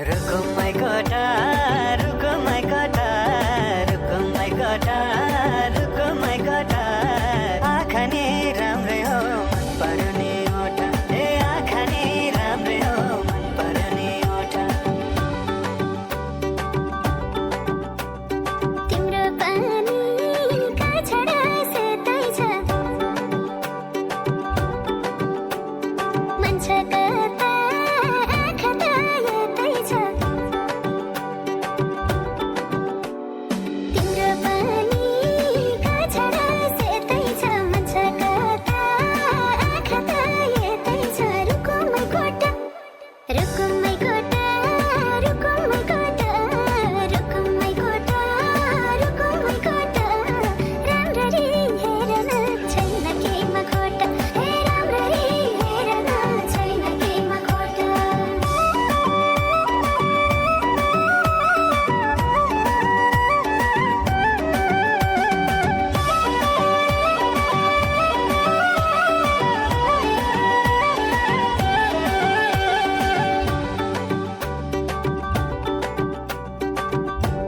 रुको my कटा रुको my कटा रुको my कटा रुको my कटा आँखा नि राम्रै हो मन पर्ने ओठ ए आँखा नि राम्रै हो मन पर्ने ओठ तिम्रो पानीका छडा सेतै छ मन छ कता आँखा त यतै छ तिम्रो पानीका छडा सेतै छ मन छ कता आँखा त यतै छ रुको my कोटा रुको my कोटा रुको my कोटा रुको my कोटा रुको my कोटा राम्ररी हेर्न छैन केहीमा खोटा हे राम्ररी हेर्न छैन केहीमा खोटा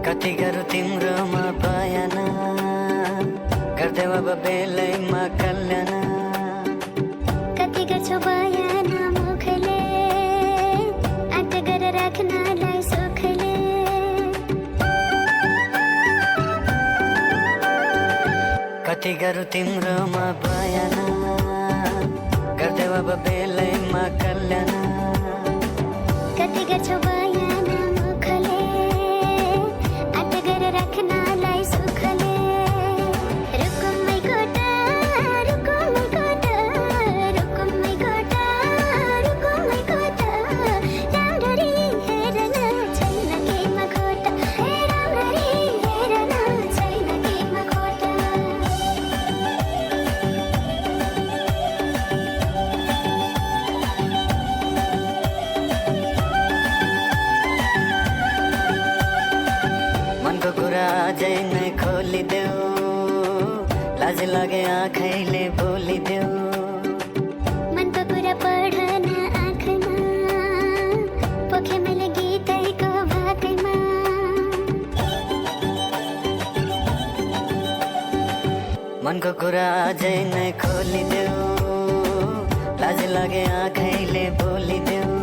कति गरौँ तिम्रोमा बयान गर्दै अब बेलैमा कल्याण कति गर्छौ बयान मुखले आँट गरेर राख्नलाई सुखले कति गरौँ तिम्रोमा बयान गर्दै अब बेलैमा कल्याण कति गर्छौ बयान मुखले आँट गरेर राख्नलाई सुखले रुको my कोटा रुको my कोटा रुको my कोटा रुको my कोटा राम्ररी हेर्न छैन केहीमा खोटा हे राम्ररी हेर्न छैन केहीमा खोटा मनको कुरा अझै नै खोलिदेऊ लाज लागे आँखैले बोलिदेऊ मनको कुरा पढ्न आँखमा पोखे मैले गीतैको भाकैमा मनको कुरा अझै नै खोलिदेऊ लाज लागे आँखैले बोलिदेऊ